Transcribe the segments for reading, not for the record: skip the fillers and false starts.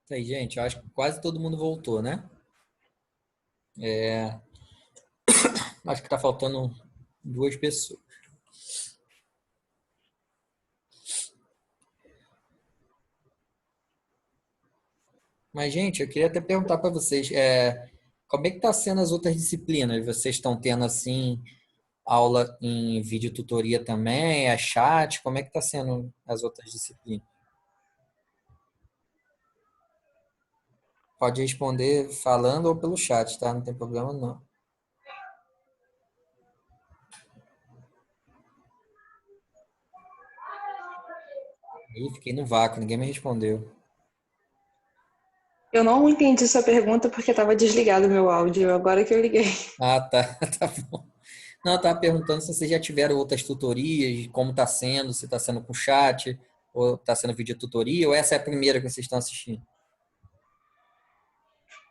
Isso aí, gente. Eu acho que quase todo mundo voltou, né? Acho que tá faltando duas pessoas. Mas, gente, eu queria até perguntar para vocês, como é que tá sendo as outras disciplinas? Vocês estão tendo, assim, aula em vídeo tutoria também, chat? Como é que tá sendo as outras disciplinas? Pode responder falando ou pelo chat, tá? Não tem problema, não. Ih, fiquei no vácuo, ninguém me respondeu. Eu não entendi sua pergunta porque estava desligado o meu áudio, agora que eu liguei. Ah, tá, tá bom. Não, eu estava perguntando se vocês já tiveram outras tutorias, como está sendo, se está sendo com chat, ou está sendo vídeo tutoria, ou essa é a primeira que vocês estão assistindo?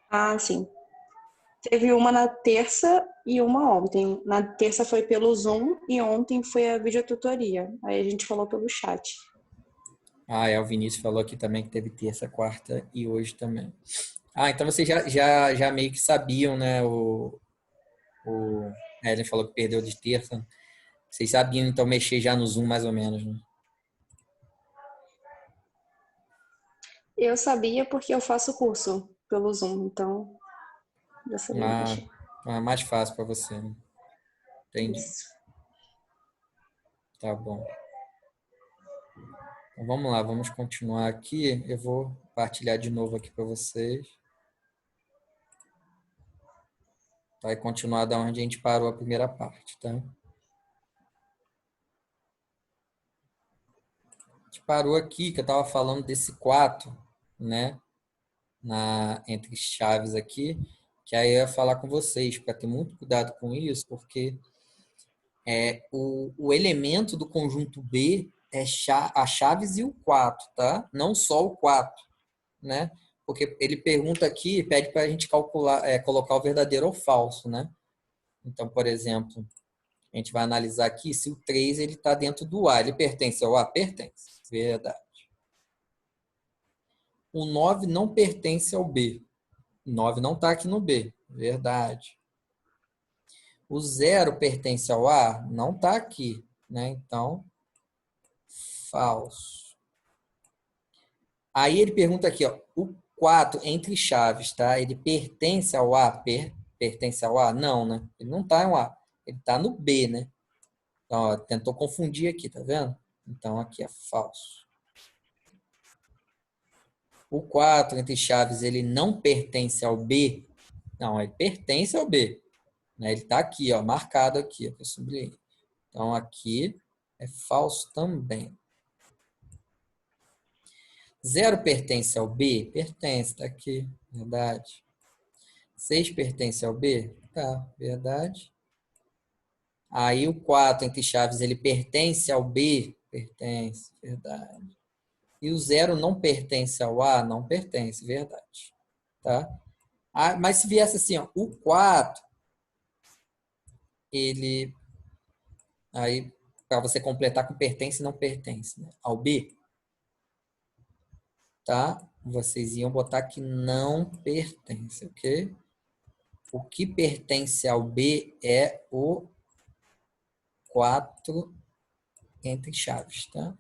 Ah, sim. Teve uma na terça e uma ontem. Na terça foi pelo Zoom e ontem foi a videotutoria. Aí a gente falou pelo chat. Ah, o Vinícius falou aqui também que teve terça, quarta e hoje também. Ah, então vocês já meio que sabiam, né? Ele falou que perdeu de terça. Vocês sabiam então mexer já no Zoom mais ou menos, né? Eu sabia porque eu faço curso pelo Zoom, então já sabia Ah, mexer. então é mais fácil para você, né? Entendi. Isso. Tá bom. Então vamos lá, vamos continuar aqui. Eu vou partilhar de novo aqui para vocês. Tá? E continuar da onde a gente parou a primeira parte, tá? A gente parou aqui, que eu estava falando desse 4, né? Entre chaves aqui, que aí eu ia falar com vocês, para ter muito cuidado com isso, porque o elemento do conjunto B é a chaves e o 4, tá? Não só o 4, né? Porque ele pergunta aqui, pede para a gente calcular, colocar o verdadeiro ou falso, né? Então, por exemplo, a gente vai analisar aqui se o 3 ele está dentro do A. Ele pertence ao A? Pertence. Verdade. O 9 não pertence ao B. O 9 não está aqui no B. Verdade. O 0 pertence ao A? Não está aqui. Né? Então, falso. Aí ele pergunta aqui, ó, o 4 entre chaves, tá? Ele pertence ao A? Pertence ao A? Não, né? Ele não está no A. Ele está no B, né? Então, ó, tentou confundir aqui, tá vendo? Então, aqui é falso. O 4 entre chaves, ele não pertence ao B? Não, ele pertence ao B. Né? Ele está aqui, ó, marcado aqui, ó, que eu sublinhei. Então, aqui é falso também. 0 pertence ao B? Pertence, está aqui, verdade. 6 pertence ao B? Tá, verdade. Aí o 4 entre chaves, ele pertence ao B? Pertence, verdade. E o 0 não pertence ao A? Não pertence, verdade. Tá? Ah, mas se viesse assim, ó, o 4, ele. Aí, para você completar com pertence e não pertence, né? Ao B, tá? Vocês iam botar que não pertence, ok? O que pertence ao B é o 4 entre chaves, tá?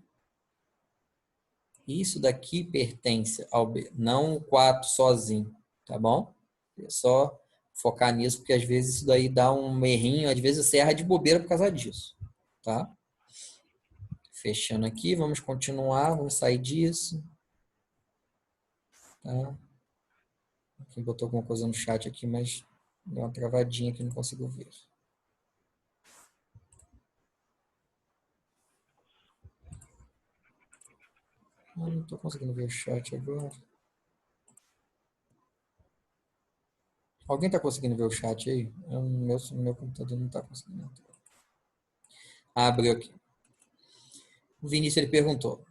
Isso daqui pertence ao B, não o 4 sozinho, tá bom? É só focar nisso, porque às vezes isso daí dá um errinho, às vezes você erra de bobeira por causa disso, tá? Fechando aqui, vamos continuar, vamos sair disso, tá? Quem botou alguma coisa no chat aqui, mas deu uma travadinha que não consigo ver. Eu não estou conseguindo ver o chat agora. Alguém está conseguindo ver o chat aí? Meu computador não está conseguindo entrar. Abriu aqui. O Vinícius ele perguntou.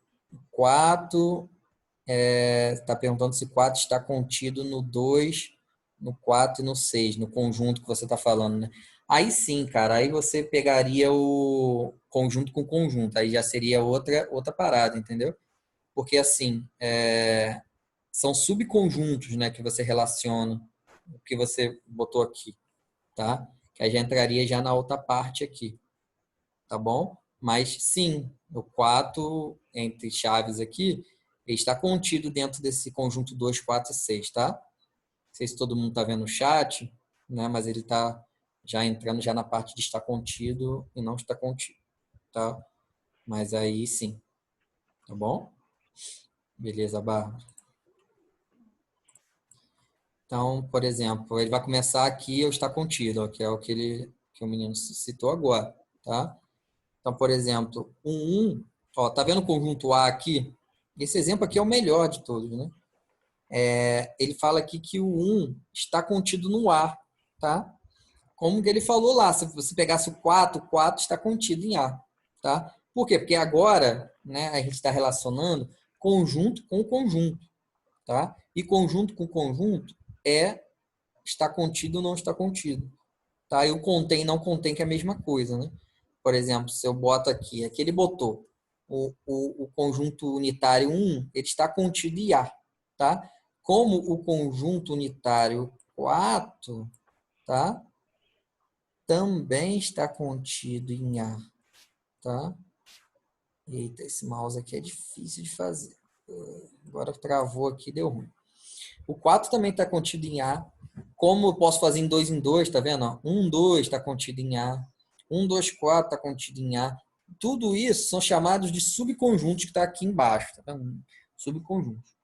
4 está perguntando se 4 está contido no 2, no 4 e no 6, no conjunto que você está falando, né? Aí sim, cara, aí você pegaria o conjunto com conjunto, aí já seria outra parada, entendeu? Porque assim, são subconjuntos, né, que você relaciona, o que você botou aqui, tá? Que aí já entraria já na outra parte aqui, tá bom? Mas sim, o 4 entre chaves aqui, ele está contido dentro desse conjunto 2, 4 e 6, tá? Não sei se todo mundo está vendo o chat, né? Mas ele está já entrando já na parte de estar contido e não está contido, tá? Mas aí sim, tá bom? Beleza, Bárbara. Então, por exemplo, ele vai começar aqui eu está contido, ó, que é o que o menino citou agora, tá? Então, por exemplo, ó, tá vendo o conjunto A aqui? Esse exemplo aqui é o melhor de todos, né? Ele fala aqui que o 1 está contido no A, tá? Como que ele falou lá, se você pegasse o 4 está contido em A, tá? Por quê? Porque agora, né, a gente está relacionando conjunto com conjunto, tá? E conjunto com conjunto está contido ou não está contido, tá? E o contém e não contém que é a mesma coisa, né? Por exemplo, se eu boto aqui ele botou o conjunto unitário 1, ele está contido em A, tá? Como o conjunto unitário 4, tá? Também está contido em A, tá? Eita, esse mouse aqui é difícil de fazer. Agora travou aqui, deu ruim. O 4 também está contido em A. Como eu posso fazer em 2, tá vendo? 1, 2 está contido em A. 1, 2, 4 está contido em A. Tudo isso são chamados de subconjuntos que está aqui embaixo, tá vendo? Subconjuntos,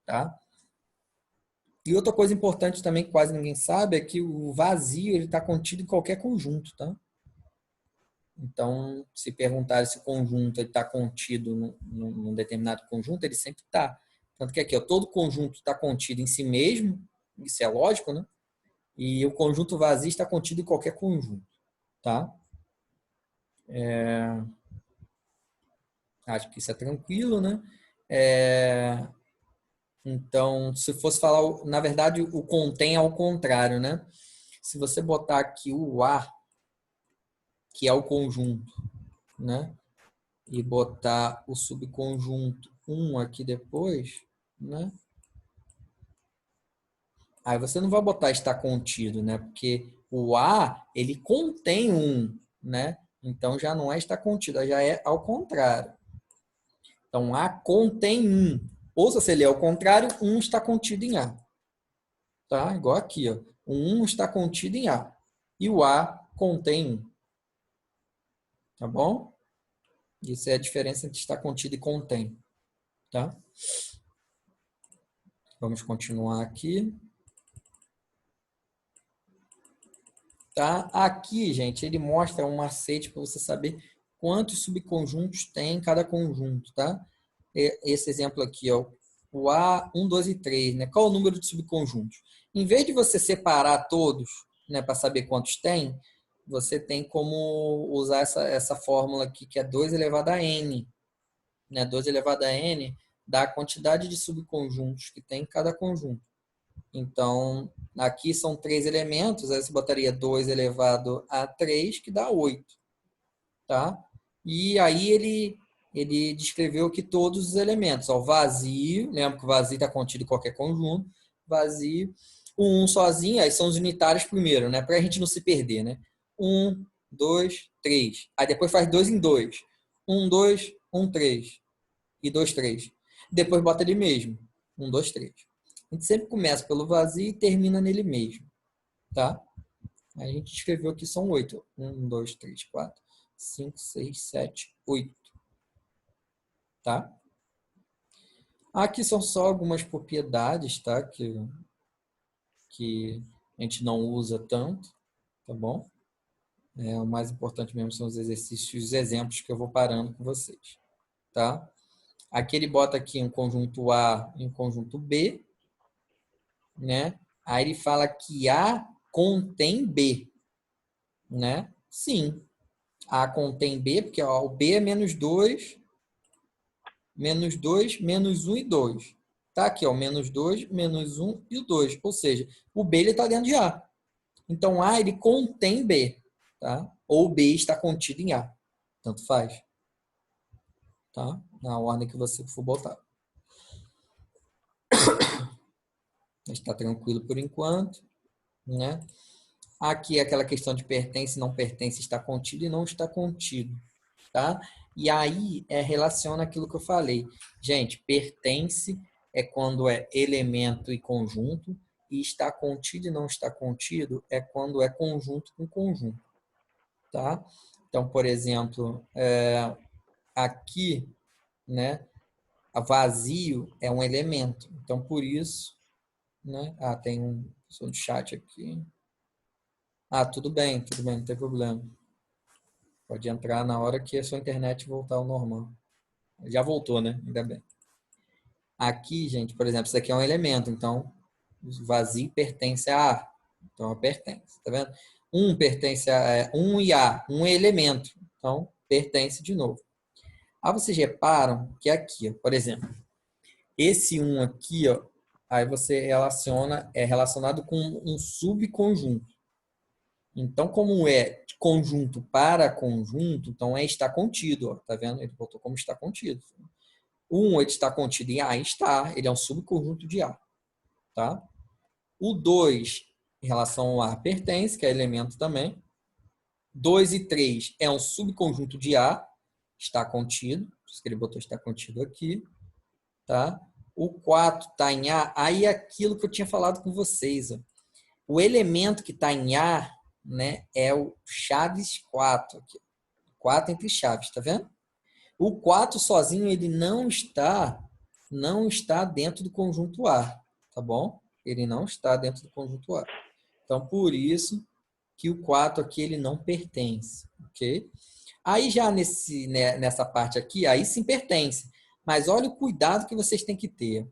tá? E outra coisa importante também que quase ninguém sabe é que o vazio ele está contido em qualquer conjunto, tá? Então, se perguntar se o conjunto está contido num determinado conjunto, ele sempre está. Tanto que aqui, ó, todo conjunto está contido em si mesmo, isso é lógico, né? E o conjunto vazio está contido em qualquer conjunto, tá? Acho que isso é tranquilo, né? Então, se fosse falar, na verdade, o contém é ao contrário, né? Se você botar aqui o A, que é o conjunto, né? E botar o subconjunto 1 aqui depois, né? Aí você não vai botar está contido, né? Porque o A, ele contém um, né? Então já não é está contido, já é ao contrário. Então A contém um. Ou se ele é ao contrário, um está contido em A. Tá? Igual aqui, ó. O 1 está contido em A. E o A contém 1. Tá bom? Isso é a diferença entre estar contido e contém. Tá? Vamos continuar aqui. Tá? Aqui, gente, ele mostra um macete para você saber quantos subconjuntos tem em cada conjunto, tá? Esse exemplo aqui, ó, o A, 1, 2 e 3, né? Qual é o número de subconjuntos? Em vez de você separar todos, né, para saber quantos tem, você tem como usar essa fórmula aqui, que é 2 elevado a n, né? 2 elevado a n dá a quantidade de subconjuntos que tem em cada conjunto. Então, aqui são 3 elementos, aí você botaria 2 elevado a 3, que dá 8. Tá? E aí ele descreveu aqui todos os elementos. Ó, vazio, lembra que o vazio está contido em qualquer conjunto. Vazio. O 1 sozinho, aí são os unitários primeiro, né? Para a gente não se perder, né? 1, 2, 3. Aí depois faz 2 em 2. 1, 2, 1, 3. E 2, 3. Depois bota ele mesmo. 1, 2, 3. A gente sempre começa pelo vazio e termina nele mesmo, tá? A gente escreveu aqui são 8. 1, 2, 3, 4, 5, 6, 7, 8. Tá? Aqui são só algumas propriedades, tá? Que a gente não usa tanto, tá bom? O mais importante mesmo são os exercícios e os exemplos que eu vou parando com vocês, tá? Aqui ele bota aqui um conjunto A e um conjunto B, né? Aí ele fala que A contém B, né? Sim, A contém B, porque ó, o B é menos 2, menos 1 e 2. Tá aqui, ó, menos 2, menos 1 e o 2. Ou seja, o B está dentro de A. Então, A ele contém B. Tá? Ou B está contido em A. Tanto faz. Tá? Na ordem que você for botar. Está tranquilo por enquanto, né? Aqui é aquela questão de pertence, não pertence, está contido e não está contido, tá? E aí relaciona aquilo que eu falei. Gente, pertence é quando é elemento e conjunto, e está contido e não está contido é quando é conjunto com conjunto, tá? Então, por exemplo, aqui, né, a vazio é um elemento. Então, por isso, né? Tem um pessoal do chat aqui. Tudo bem, não tem problema. Pode entrar na hora que a sua internet voltar ao normal. Já voltou, né? Ainda bem. Aqui, gente, por exemplo, isso aqui é um elemento, então o vazio pertence a A. Então, pertence, tá vendo? Um pertence a um e A, um é elemento. Então, pertence de novo. Aí vocês reparam que aqui, ó, por exemplo, esse um aqui, ó, aí você relaciona, é relacionado com um subconjunto. Então, como é conjunto para conjunto, então está contido, ó, tá vendo? Ele botou como está contido. Ele está contido em A, está, ele é um subconjunto de A, tá? O 2, em relação ao A, pertence, que é elemento também. 2 e 3 é um subconjunto de A, está contido, por isso que ele botou está contido aqui, tá? O 4 está em A, aí é aquilo que eu tinha falado com vocês, ó. O elemento que está em A, né, é o chaves 4, aqui. 4 entre chaves, tá vendo? O 4 sozinho ele não está dentro do conjunto A, tá bom? Ele não está dentro do conjunto A. Então, por isso que o 4 aqui ele não pertence, ok? Aí já nessa parte aqui, aí sim pertence. Mas olha o cuidado que vocês têm que ter.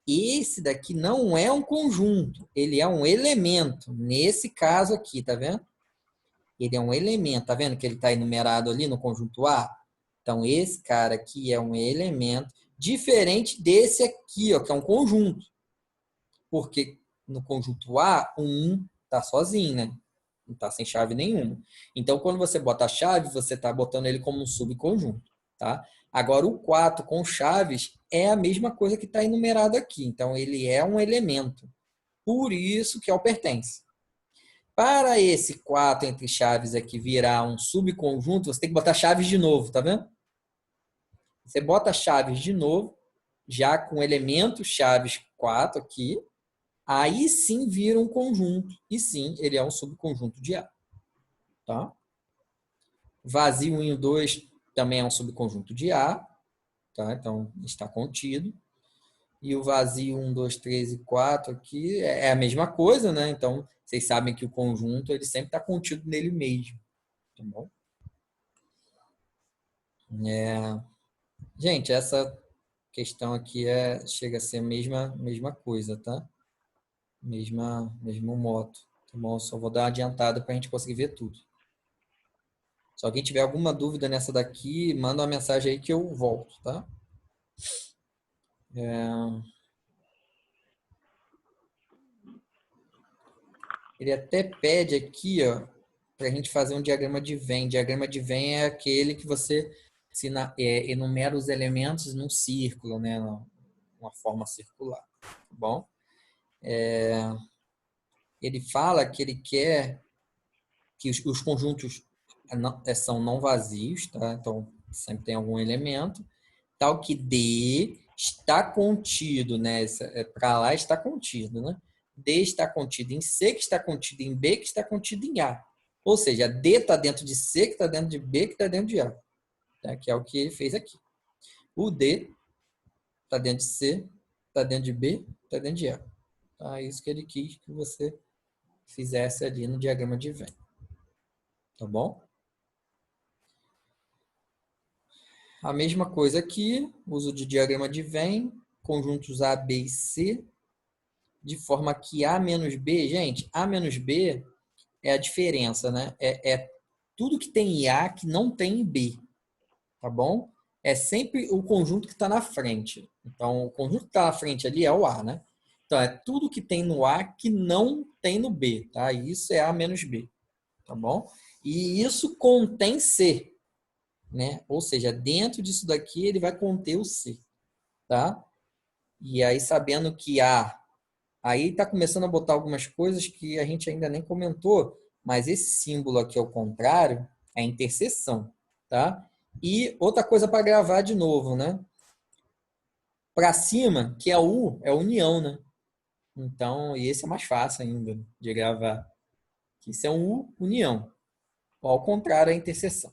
Esse daqui não é um conjunto, ele é um elemento. Nesse caso aqui, tá vendo? Ele é um elemento, tá vendo que ele está enumerado ali no conjunto A? Então, esse cara aqui é um elemento diferente desse aqui, ó, que é um conjunto. Porque no conjunto A, o 1 está sozinho, né? Não está sem chave nenhuma. Então, quando você bota a chave, você está botando ele como um subconjunto, tá? Agora, o 4 com chaves é a mesma coisa que está enumerado aqui. Então, ele é um elemento. Por isso que é o pertence. Para esse 4 entre chaves aqui virar um subconjunto, você tem que botar chaves de novo, tá vendo? Você bota chaves de novo, já com elemento chaves 4 aqui, aí sim vira um conjunto. E sim, ele é um subconjunto de A. Tá? Vazio 1 e 2 também é um subconjunto de A. Tá? Então, está contido. E o vazio 1, 2, 3 e 4 aqui é a mesma coisa, né? Então, vocês sabem que o conjunto ele sempre está contido nele mesmo. Tá bom? Gente, essa questão aqui chega a ser a mesma coisa, tá? Mesmo moto. Tá bom? Só vou dar uma adiantada para a gente conseguir ver tudo. Se alguém tiver alguma dúvida nessa daqui, manda uma mensagem aí que eu volto, tá? Ele até pede aqui, ó, para a gente fazer um diagrama de Venn. Diagrama de Venn é aquele que você enumera os elementos num círculo, né? Uma forma circular, tá bom? Ele fala que ele quer que os conjuntos são não vazios, tá? Então, sempre tem algum elemento, tal que D está contido, né? Para lá está contido, né? D está contido em C, que está contido em B, que está contido em A. Ou seja, D está dentro de C, que está dentro de B, que está dentro de A. Tá? Que é o que ele fez aqui. O D está dentro de C, está dentro de B, está dentro de A. Tá? Isso que ele quis que você fizesse ali no diagrama de Venn. Tá bom? A mesma coisa aqui, uso de diagrama de Venn, conjuntos A, B e C, de forma que A menos B, gente, A menos B é a diferença, né? É tudo que tem em A que não tem em B, tá bom? É sempre o conjunto que está na frente. Então, o conjunto que está na frente ali é o A, né? Então, é tudo que tem no A que não tem no B, tá? Isso é A menos B, tá bom? E isso contém C, né? Ou seja, dentro disso daqui ele vai conter o C, tá? E aí, sabendo que A Aí está começando a botar algumas coisas que a gente ainda nem comentou, mas esse símbolo aqui ao contrário é interseção, tá? E outra coisa para gravar de novo, né? Para cima, que é o U, é união, né? Então, e esse é mais fácil ainda de gravar. Isso é um U, união. Ao contrário, é interseção,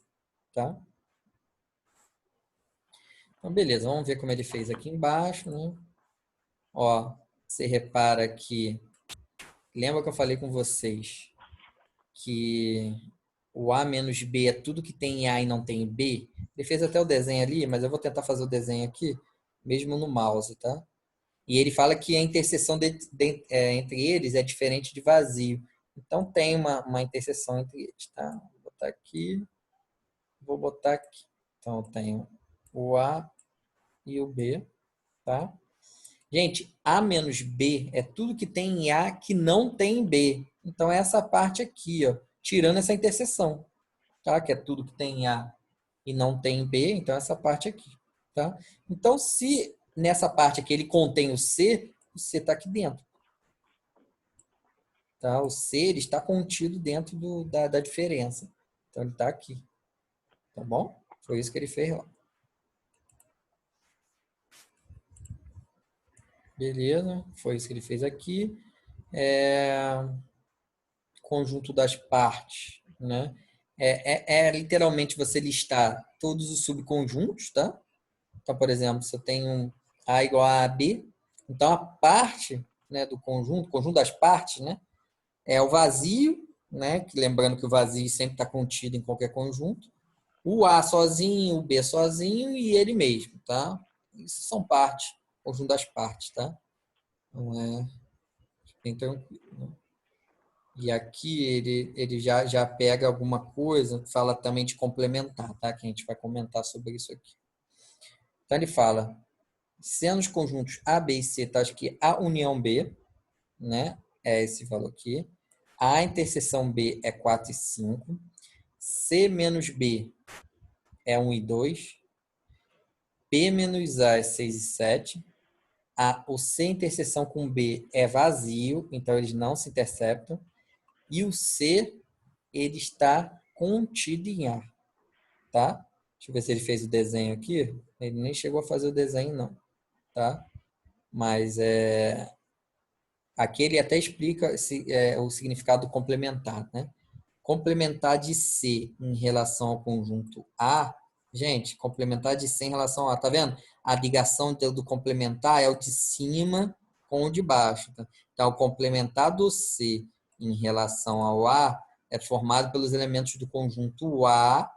tá? Então, beleza, vamos ver como ele fez aqui embaixo, né? Ó, você repara que... Lembra que eu falei com vocês que o A menos B é tudo que tem em A e não tem em B? Ele fez até o desenho ali, mas eu vou tentar fazer o desenho aqui, mesmo no mouse, tá? E ele fala que a interseção entre eles é diferente de vazio. Então, tem uma interseção entre eles, tá? Vou botar aqui, vou botar aqui. Então, eu tenho o A e o B, tá? Gente, A menos B é tudo que tem em A que não tem em B. Então, é essa parte aqui, ó, tirando essa interseção, tá? Que é tudo que tem em A e não tem em B, então essa parte aqui, tá? Então, se nessa parte aqui ele contém o C está aqui dentro, tá? O C ele está contido dentro da diferença. Então, ele está aqui, tá bom? Foi isso que ele fez lá. Beleza, foi isso que ele fez aqui. Conjunto das partes, né? Literalmente você listar todos os subconjuntos, tá? Então, por exemplo, se eu tenho A igual a B, então a parte, né, do conjunto das partes, né, é o vazio, né, que lembrando que o vazio sempre está contido em qualquer conjunto, o A sozinho, o B sozinho e ele mesmo, tá? Isso são partes, conjunto das partes, tá? Não é bem tranquilo, né? E aqui ele já pega alguma coisa, fala também de complementar, tá? Que a gente vai comentar sobre isso aqui. Então ele fala, sendo os conjuntos A, B e C, tá? Acho que A união B, né? É esse valor aqui. A interseção B é 4 e 5. C menos B é 1 e 2. B menos A é 6 e 7. O C interseção com B é vazio, então eles não se interceptam. E o C, ele está contido em A, tá? Deixa eu ver se ele fez o desenho aqui. Ele nem chegou a fazer o desenho, não, tá? Mas aqui ele até explica o significado complementar, né? Complementar de C em relação ao conjunto A. Gente, complementar de C em relação a A, tá vendo? A ligação do complementar é o de cima com o de baixo. Tá? Então, o complementar do C em relação ao A é formado pelos elementos do conjunto A,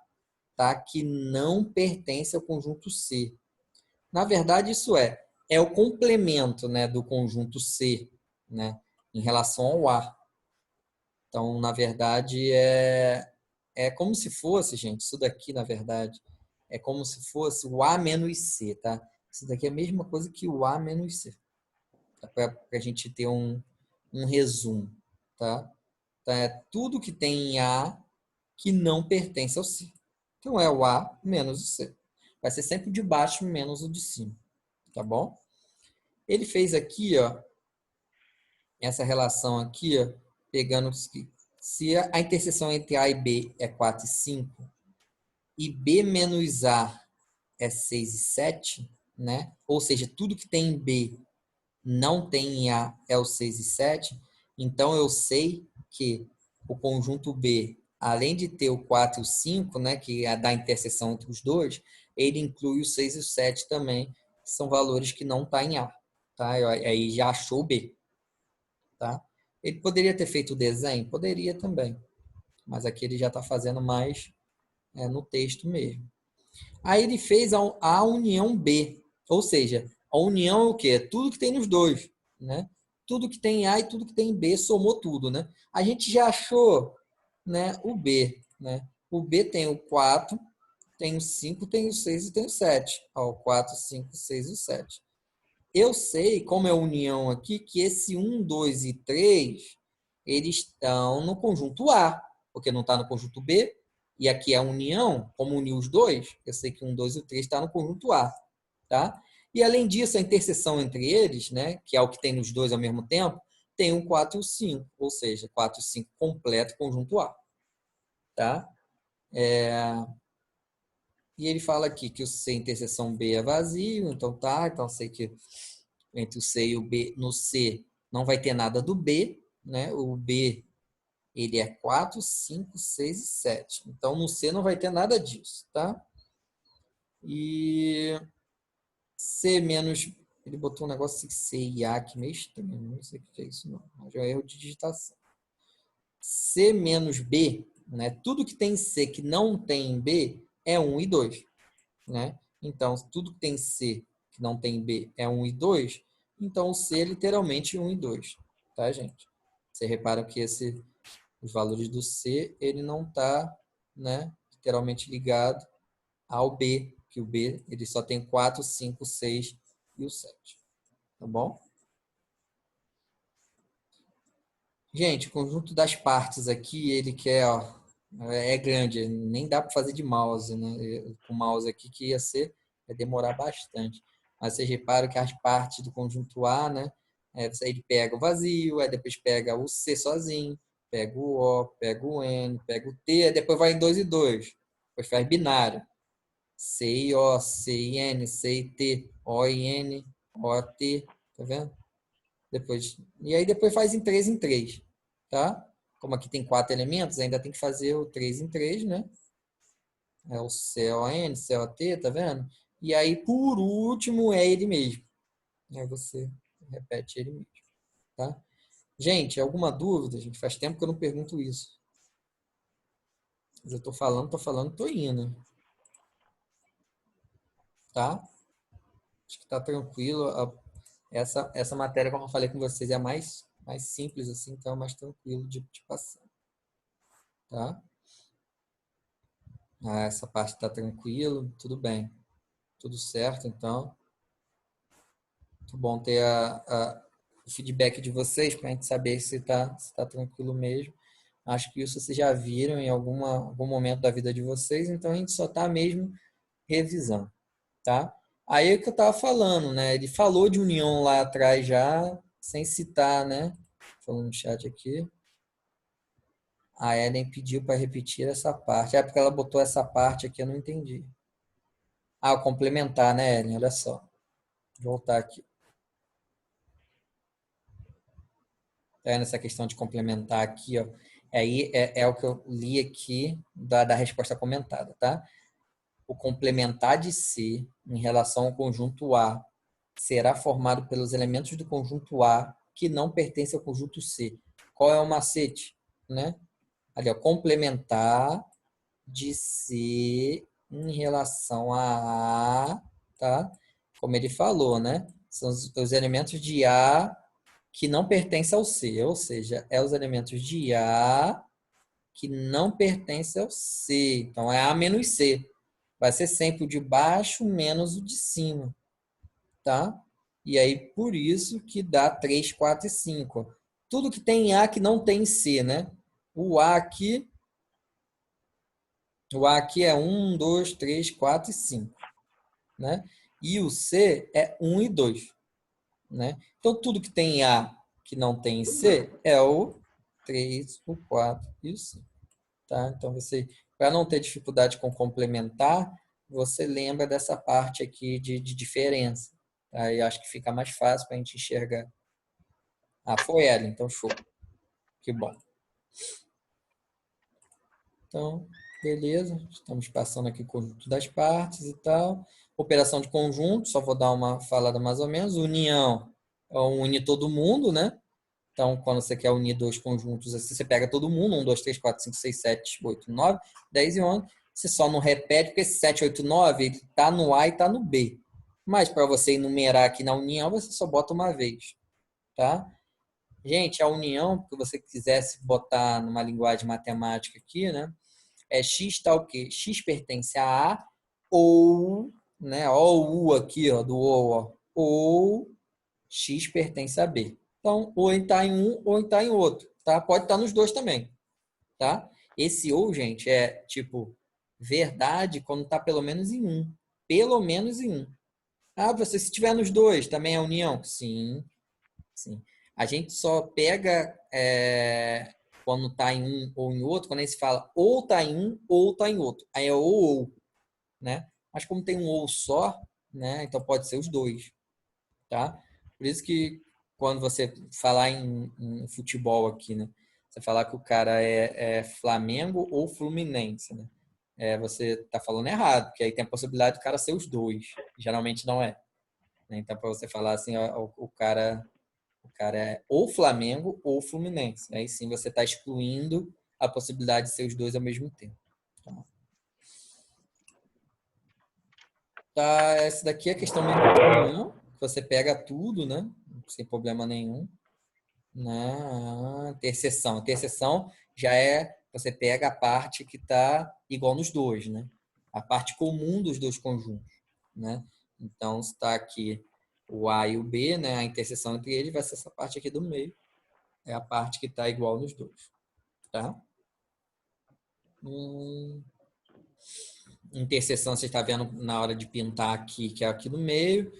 tá? Que não pertence ao conjunto C. Na verdade, isso é o complemento, né, do conjunto C, né, em relação ao A. Então, na verdade, é como se fosse, gente, isso daqui, na verdade, é como se fosse o A menos C, tá? Isso daqui é a mesma coisa que o A menos C, tá? Para a gente ter um resumo, tá? Então, é tudo que tem em A que não pertence ao C. Então, é o A menos o C. Vai ser sempre o de baixo menos o de cima, tá bom? Ele fez aqui, ó, essa relação aqui, ó, pegando se a interseção entre A e B é 4 e 5 e B menos A é 6 e 7, né? Ou seja, tudo que tem em B não tem em A é o 6 e 7, então eu sei que o conjunto B, além de ter o 4 e o 5, né, que é da interseção entre os dois, ele inclui o 6 e o 7 também, que são valores que não estão em A. Tá? Aí já achou o B. Tá? Ele poderia ter feito o desenho? Poderia também. Mas aqui ele já está fazendo mais no texto mesmo. Aí ele fez a união B. Ou seja, a união é o quê? É tudo que tem nos dois. Né? Tudo que tem em A e tudo que tem em B, somou tudo. Né? A gente já achou, né, o B. Né? O B tem o 4, tem o 5, tem o 6 e tem o 7. Ó, o 4, 5, 6 e o 7. Eu sei, como é união aqui, que esse 1, 2 e 3, eles estão no conjunto A, porque não está no conjunto B. E aqui é a união, como unir os dois, eu sei que 1, 2 e 3 está no conjunto A. Tá? E, além disso, a interseção entre eles, né, que é o que tem nos dois ao mesmo tempo, tem um 4 e o 5, ou seja, 4 e 5 completo conjunto A. Tá? E ele fala aqui que o C interseção B é vazio, então tá, então sei que entre o C e o B, no C não vai ter nada do B, né? O B ele é 4, 5, 6 e 7. Então no C não vai ter nada disso, tá? E C menos, ele botou um negócio assim, C e A que meio estranho, não sei o que é isso não, mas é um erro de digitação. C menos B, né? Tudo que tem C que não tem B é 1 e 2, né? Então, tudo que tem C que não tem B é 1 e 2, então o C é literalmente 1 e 2, tá, gente? Você repara que os valores do C, ele não está, né, literalmente ligado ao B, que o B ele só tem 4, 5, 6 e o 7, tá bom? Gente, o conjunto das partes aqui, ele quer, ó, é grande, nem dá para fazer de mouse, né? Com mouse aqui que vai demorar bastante. Mas vocês reparam que as partes do conjunto A, né? Ele pega o vazio, aí depois pega o C sozinho, pega o O, pega o N, pega o T, aí depois vai em 2 e 2. Depois faz binário. C e O, C e N, C e T, O e N, O e T, tá vendo? E aí depois faz em 3, tá? Como aqui tem 4 elementos, ainda tem que fazer o 3 em 3, né? É o CON, COT, tá vendo? E aí, por último, é ele mesmo. Aí você repete ele mesmo, tá? Gente, alguma dúvida? Gente, faz tempo que eu não pergunto isso. Mas eu tô falando, tô indo. Tá? Acho que tá tranquilo. Essa matéria, como eu falei com vocês, é mais simples, assim, então é mais tranquilo de passar. Tá? Ah, essa parte está tranquilo, tudo bem. Tudo certo, então. Muito bom ter o feedback de vocês para a gente saber se tá tranquilo mesmo. Acho que isso vocês já viram em algum momento da vida de vocês, então a gente só está mesmo revisando, tá? Aí é o que eu estava falando, né? Ele falou de união lá atrás já, sem citar, né? Falando no chat aqui. A Ellen pediu para repetir essa parte. É porque ela botou essa parte aqui, eu não entendi. Ah, o complementar, né, Ellen? Olha só. Vou voltar aqui. Tá vendo essa questão de complementar aqui, ó? Aí é o que eu li aqui da resposta comentada, tá? O complementar de C em relação ao conjunto A será formado pelos elementos do conjunto A que não pertencem ao conjunto C. Qual é o macete, né? Ali, ó, complementar de C em relação a A, tá? Como ele falou, né? São os elementos de A que não pertencem ao C, ou seja, é os elementos de A que não pertencem ao C. Então, é A menos C. Vai ser sempre o de baixo menos o de cima, tá? E aí, por isso que dá 3, 4 e 5. Tudo que tem A que não tem C, né? O A aqui é 1, 2, 3, 4 e 5, né? E o C é 1 e 2, né? Então, tudo que tem A que não tem C é o 3, o 4 e o 5, tá? Então, para não ter dificuldade com complementar, você lembra dessa parte aqui de diferença. Aí acho que fica mais fácil para a gente enxergar. Ah, foi ela, então show. Que bom. Então, beleza. Estamos passando aqui o conjunto das partes e tal. Operação de conjunto, só vou dar uma falada mais ou menos. União, une todo mundo, né? Então, quando você quer unir dois conjuntos, assim, você pega todo mundo, 1, 2, 3, 4, 5, 6, 7, 8, 9, 10 e 11. Você só não repete, porque esse 7, 8, 9, ele está no A e está no B. Mas para você enumerar aqui na união, você só bota uma vez, tá? Gente, a união, que você quisesse botar numa linguagem matemática aqui, né? É x tá o quê? X pertence a A ou, né? Ó, o U aqui, ó, do O, ó, ou X pertence a B. Então, ou está em um ou está em outro, tá? Pode estar nos dois também, tá? Esse ou, gente, é tipo verdade quando está pelo menos em um. Pelo menos em um. Ah, você se tiver nos dois, também é união? Sim, sim. A gente só pega quando está em um ou em outro, quando a gente fala ou está em um ou está em outro. Aí é ou, né? Mas como tem um ou só, né? Então pode ser os dois, tá? Por isso que quando você falar em futebol aqui, né? Você falar que o cara é Flamengo ou Fluminense, né? Você tá falando errado, porque aí tem a possibilidade do cara ser os dois. Geralmente não é, né? Então, para você falar assim, ó, o cara é ou Flamengo ou Fluminense. Aí sim você está excluindo a possibilidade de ser os dois ao mesmo tempo. Tá? Tá, essa daqui é a questão mesmo de união. Você pega tudo, né? Sem problema nenhum. Na interseção. Interseção já você pega a parte que está igual nos dois, né? A parte comum dos dois conjuntos, né? Então, se está aqui o A e o B, né? A interseção entre eles vai ser essa parte aqui do meio. É a parte que está igual nos dois, tá? Interseção, você está vendo na hora de pintar aqui, que é aqui no meio.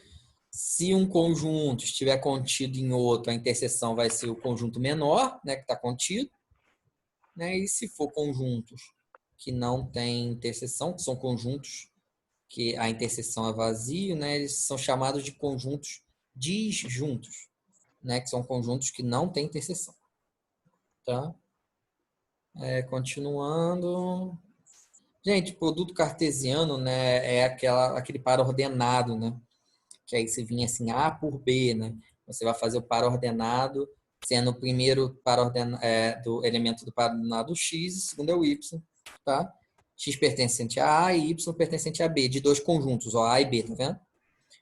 Se um conjunto estiver contido em outro, a interseção vai ser o conjunto menor, né? Que está contido. Né? E se for conjuntos que não têm interseção, que são conjuntos que a interseção é vazio, né? Eles são chamados de conjuntos disjuntos, né? Que são conjuntos que não têm interseção. Tá? Continuando. Gente, produto cartesiano, né? É aquele par ordenado, né? Que aí você vinha assim, A por B, né? Você vai fazer o par ordenado, sendo o primeiro do elemento do par ordenado X e o segundo é o Y, tá? X pertencente a A e Y pertencente a B, de dois conjuntos, ó, A e B, tá vendo?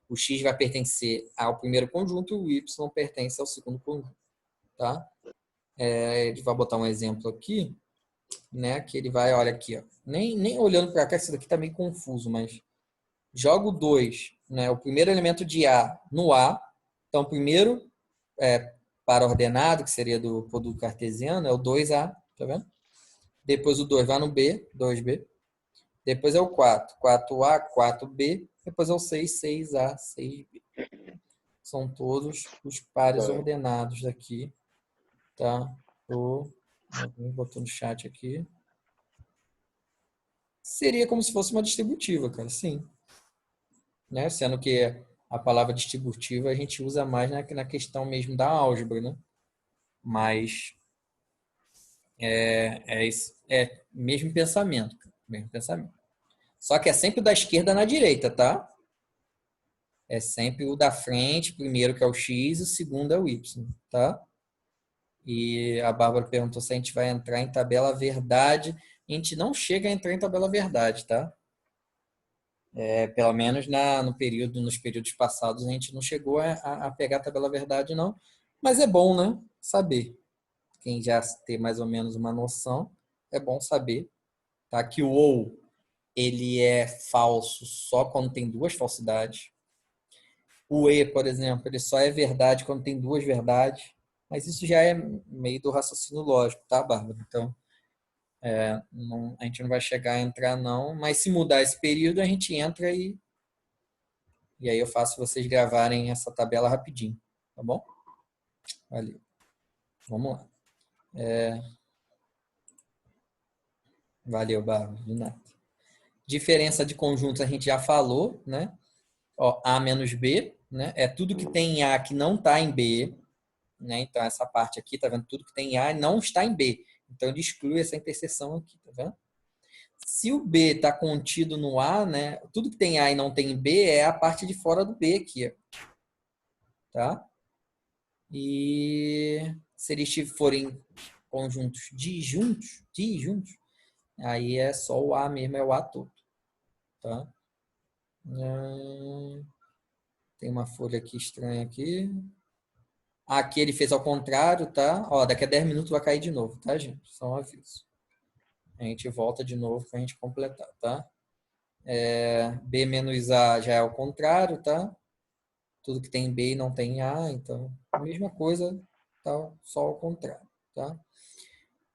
O X vai pertencer ao primeiro conjunto e o Y pertence ao segundo conjunto, tá? Ele vai botar um exemplo aqui, né? Que ele vai, olha aqui, ó. Nem olhando para cá, isso daqui tá meio confuso, mas jogo 2, né? O primeiro elemento de A no A. Então, o primeiro par ordenado, que seria do produto cartesiano, é o 2A, tá vendo? Depois o 2 vai no B, 2B. Depois é o 4, 4A, 4B. Depois é o 6, 6A, 6B. São todos os pares ordenados aqui, tá? Alguém botou no chat aqui. Seria como se fosse uma distributiva, cara, sim. Né? Sendo que a palavra distributiva a gente usa mais na questão mesmo da álgebra, né? Mas mesmo pensamento, mesmo pensamento. Só que é sempre da esquerda na direita, tá? É sempre o da frente, primeiro que é o X, e o segundo é o Y, tá? E a Bárbara perguntou se a gente vai entrar em tabela verdade. A gente não chega a entrar em tabela verdade, tá? Pelo menos nos períodos passados, a gente não chegou a pegar a tabela verdade, não. Mas é bom, né? Saber. Quem já tem mais ou menos uma noção, é bom saber, tá? Que o ou, ele é falso só quando tem duas falsidades. O e, por exemplo, ele só é verdade quando tem duas verdades. Mas isso já é meio do raciocínio lógico, tá, Bárbara? Então, a gente não vai chegar a entrar, não. Mas se mudar esse período, a gente entra e aí eu faço vocês gravarem essa tabela rapidinho, tá bom? Valeu. Vamos lá. Valeu, Bárbara. De nada. Diferença de conjuntos a gente já falou, né? Ó, A menos B, né? É tudo que tem em A que não está em B, né? Então, essa parte aqui, tá vendo? Tudo que tem em A não está em B. Então, ele exclui essa interseção aqui, tá vendo? Se o B está contido no A, né? Tudo que tem A e não tem B é a parte de fora do B aqui, ó, tá? E se eles forem conjuntos disjuntos, aí é só o A mesmo, é o A todo, tá? Tem uma folha aqui estranha aqui. Aqui ele fez ao contrário, tá? Ó, daqui a 10 minutos vai cair de novo, tá, gente? Só um aviso. A gente volta de novo para a gente completar, tá? B menos A já é ao contrário, tá? Tudo que tem B e não tem A, então, a mesma coisa, tá? Só ao contrário, tá?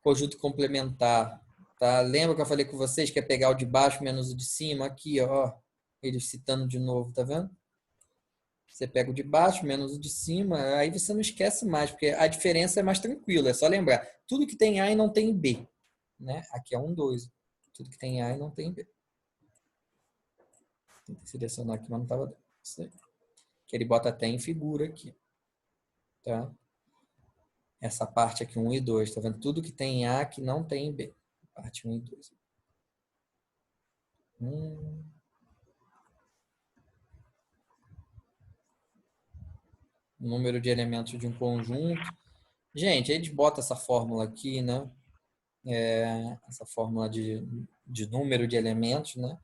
Conjunto complementar, tá? Lembra que eu falei com vocês que é pegar o de baixo menos o de cima? Aqui, ó. Ele citando de novo, tá vendo? Você pega o de baixo menos o de cima, aí você não esquece mais, porque a diferença é mais tranquila. É só lembrar, tudo que tem A e não tem B, né? Aqui é 1, 2. Tudo que tem A e não tem B. Tentei selecionar aqui, mas não estava dando. Isso aí. Que ele bota até em figura aqui. Tá? Essa parte aqui, 1 e 2. Tá vendo? Tudo que tem A que não tem B. Parte 1 e 2. Número de elementos de um conjunto. Gente, a gente bota essa fórmula aqui, né? Essa fórmula de número de elementos, né?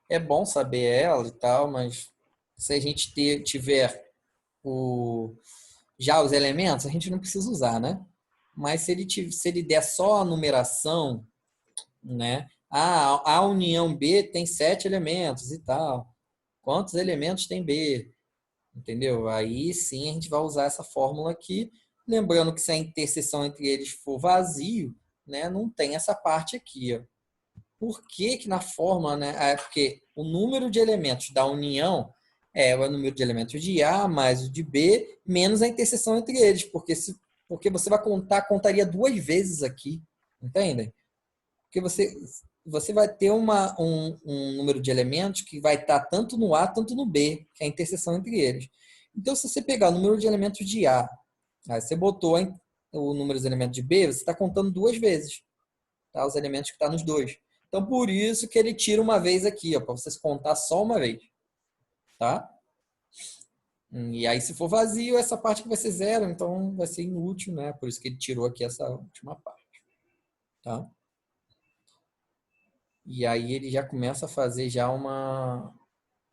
É bom saber ela e tal, mas se a gente tiver já os elementos, a gente não precisa usar, né? Mas se ele der só a numeração, né? A união B tem 7 elementos e tal. Quantos elementos tem B? Entendeu? Aí sim a gente vai usar essa fórmula aqui. Lembrando que se a interseção entre eles for vazio, né, não tem essa parte aqui. Ó. Por que que na fórmula, né? É porque o número de elementos da união é o número de elementos de A mais o de B menos a interseção entre eles. Porque você vai contaria duas vezes aqui. Entendem? Porque você vai ter um número de elementos que vai estar tanto no A, tanto no B, que é a interseção entre eles. Então, se você pegar o número de elementos de A, aí você botou o número de elementos de B, você está contando duas vezes, tá? Os elementos que estão nos dois. Então, por isso que ele tira uma vez aqui, para você contar só uma vez. Tá? E aí, se for vazio, essa parte que vai ser zero, então vai ser inútil, né? Por isso que ele tirou aqui essa última parte. Tá? E aí ele já começa a fazer já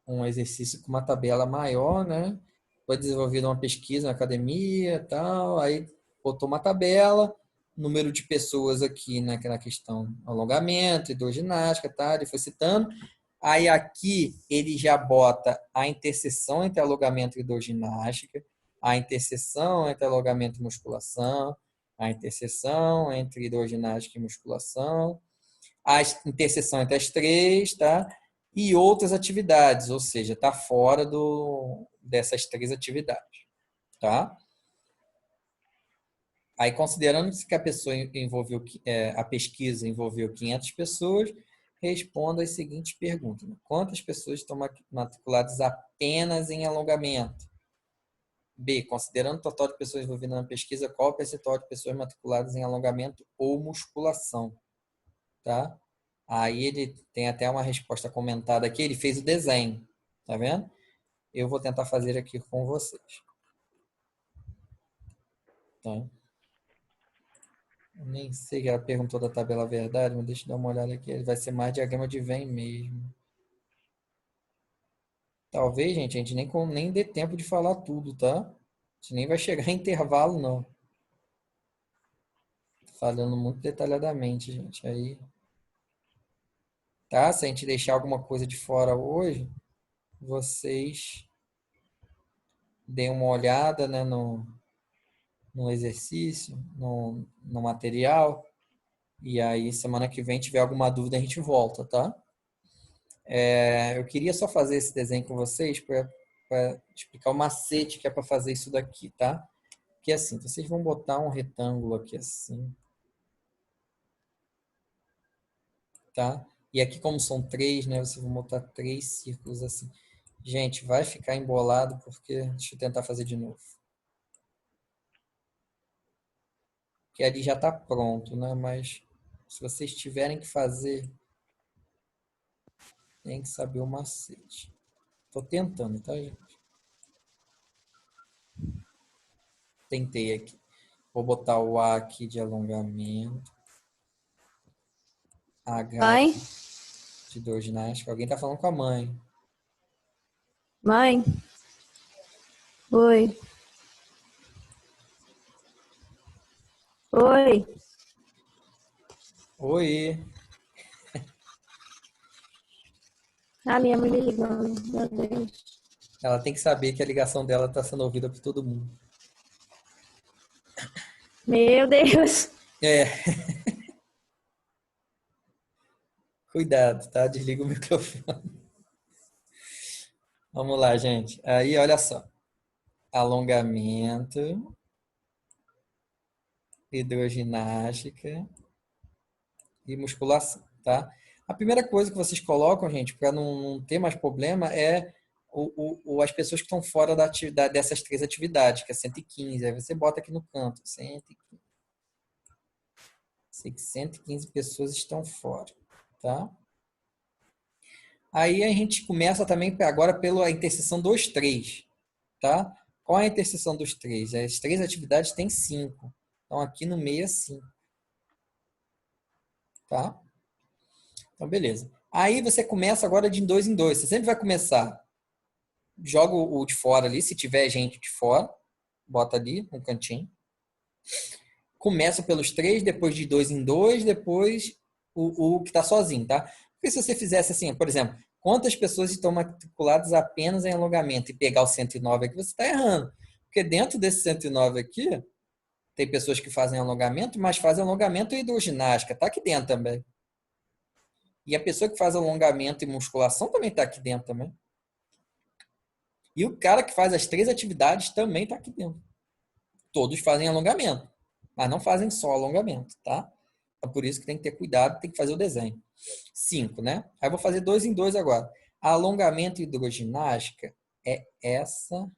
um exercício com uma tabela maior, né? Foi desenvolvida uma pesquisa na academia e tal, aí botou uma tabela, número de pessoas aqui, né, que na questão alongamento, hidroginástica, tá? Ele foi citando. Aí aqui ele já bota a interseção entre alongamento e hidroginástica, a interseção entre alongamento e musculação, a interseção entre hidroginástica e musculação, a interseção entre as três, tá? E outras atividades, ou seja, está fora dessas três atividades, tá? Aí, considerando que a pessoa envolveu, a pesquisa envolveu 500 pessoas, responda as seguintes perguntas. Quantas pessoas estão matriculadas apenas em alongamento? B, considerando o total de pessoas envolvidas na pesquisa, qual o percentual de pessoas matriculadas em alongamento ou musculação? Tá? Aí ele tem até uma resposta comentada aqui, ele fez o desenho, tá vendo? Eu vou tentar fazer aqui com vocês. Tá? Eu nem sei que ela perguntou da tabela verdade, mas deixa eu dar uma olhada aqui. Ele vai ser mais diagrama de Venn mesmo. Talvez, gente, a gente nem dê tempo de falar tudo, tá? A gente nem vai chegar em intervalo, não. Tô falando muito detalhadamente, gente. Aí, tá? Se a gente deixar alguma coisa de fora hoje, vocês deem uma olhada, né, no exercício, no material. E aí, semana que vem, tiver alguma dúvida, a gente volta, tá? Eu queria só fazer esse desenho com vocês para explicar o macete que é para fazer isso daqui, tá? Que é assim, vocês vão botar um retângulo aqui assim, tá? E aqui, como são três, né? Vocês vão botar três círculos assim. Gente, vai ficar embolado porque... Deixa eu tentar fazer de novo. Que ali já está pronto, né? Mas se vocês tiverem que fazer, tem que saber o macete. Tô tentando, tá, gente? Tentei aqui. Vou botar o A aqui de alongamento. H Mãe? aqui de hidroginástica. Alguém tá falando com a mãe. Mãe? Oi. Oi. Oi. Ah, minha mãe me ligando. Meu Deus. Ela tem que saber que a ligação dela está sendo ouvida por todo mundo. Meu Deus. É. Cuidado, tá? Desliga o microfone. Vamos lá, gente. Aí, olha só. alongamento, hidroginástica e musculação, tá? A primeira coisa que vocês colocam, gente, para não ter mais problema, é as pessoas que estão fora da atividade, dessas 3 atividades, que é 115. Aí você bota aqui no canto, 115. 115 pessoas estão fora, tá? Aí a gente começa também agora pela interseção dos 3, tá? Qual é a interseção dos 3? As 3 atividades têm 5. Então, aqui no meio é 5, tá? Então, beleza. Aí você começa agora de 2 em 2. Você sempre vai começar, joga o de fora ali, se tiver gente de fora, bota ali no cantinho. Começa pelos 3, depois de 2 em 2, depois o que está sozinho, tá? Porque se você fizesse assim, por exemplo, quantas pessoas estão matriculadas apenas em alongamento e pegar o 109 aqui, você está errando. Porque dentro desse 109 aqui, tem pessoas que fazem alongamento, mas fazem alongamento e hidroginástica, tá aqui dentro também. E a pessoa que faz alongamento e musculação também está aqui dentro também. E o cara que faz as 3 atividades também está aqui dentro. Todos fazem alongamento, mas não fazem só alongamento, tá? Então, por isso que tem que ter cuidado, tem que fazer o desenho. 5, né? Aí eu vou fazer 2 em 2 agora. Alongamento e hidroginástica é essa.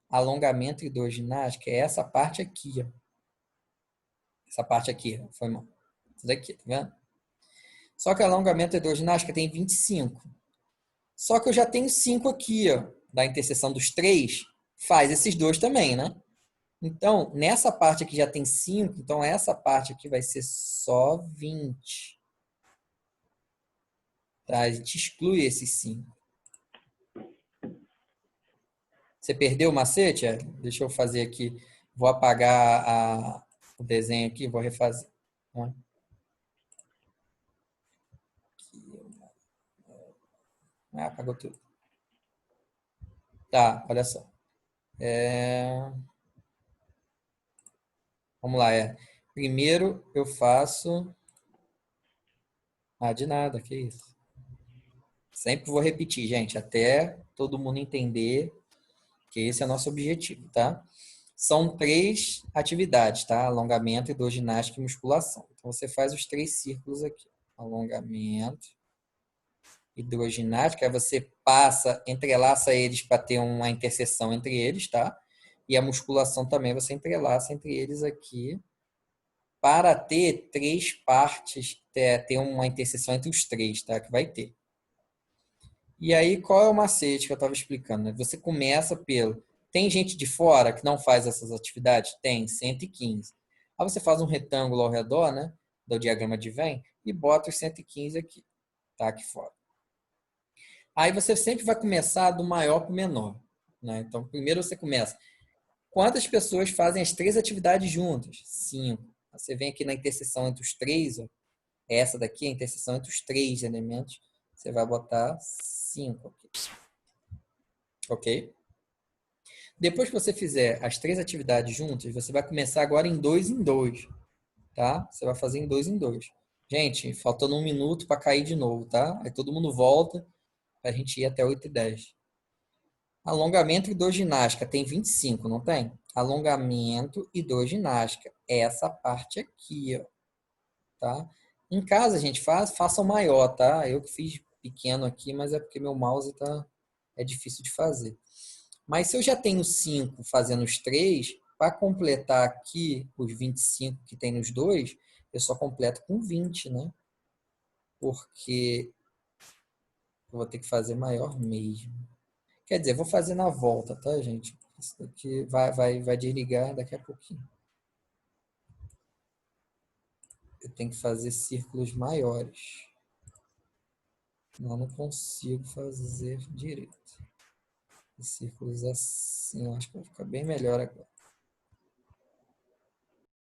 Alongamento e hidroginástica é essa parte aqui, ó. Essa parte aqui, ó. Foi mal. Isso daqui, tá vendo? Só que alongamento e hidroginástica tem 25. Só que eu já tenho 5 aqui, ó, da interseção dos 3, faz esses 2 também, né? Então, nessa parte aqui já tem 5, então essa parte aqui vai ser só 20. Tá? A gente exclui esses 5. Você perdeu o macete? Deixa eu fazer aqui. Vou apagar o desenho aqui, vou refazer. Apagou tudo. Tá, olha só. Vamos lá. Primeiro eu faço... de nada, que isso. Sempre vou repetir, gente, até todo mundo entender que esse é o nosso objetivo, tá? São 3 atividades, tá? Alongamento, hidroginástica e musculação. Então, você faz os 3 círculos aqui. Alongamento, hidroginástica, aí você entrelaça eles para ter uma interseção entre eles, tá? E a musculação também você entrelaça entre eles aqui para ter 3 partes, ter uma interseção entre os 3, tá? Que vai ter. E aí, qual é o macete que eu estava explicando? Né? Você começa pelo... Tem gente de fora que não faz essas atividades? Tem, 115. Aí você faz um retângulo ao redor, né? Do diagrama de Venn e bota os 115 aqui. Tá? Aqui fora. Aí você sempre vai começar do maior para o menor. Né? Então, primeiro você começa. Quantas pessoas fazem as 3 atividades juntas? 5. Você vem aqui na interseção entre os 3, ó. Essa daqui é a interseção entre os 3 elementos. Você vai botar 5 aqui. Ok? Depois que você fizer as 3 atividades juntas, você vai começar agora em 2 em 2. Tá? Você vai fazer em 2 em 2. Gente, faltando 1 minuto para cair de novo, tá? Aí todo mundo volta para a gente ir até 8 e 10. Alongamento e hidroginástica tem 25, não tem? Alongamento e hidroginástica. Essa parte aqui, ó. Tá? Em casa a gente faça o maior, tá? Eu que fiz pequeno aqui, mas é porque meu mouse é difícil de fazer. Mas se eu já tenho 5 fazendo os 3, para completar aqui os 25 que tem nos dois, eu só completo com 20, né? Porque eu vou ter que fazer maior mesmo. Quer dizer, vou fazer na volta, tá, gente? Isso daqui vai desligar daqui a pouquinho. Eu tenho que fazer círculos maiores. Eu não consigo fazer direito. Círculos assim, eu acho que vai ficar bem melhor agora.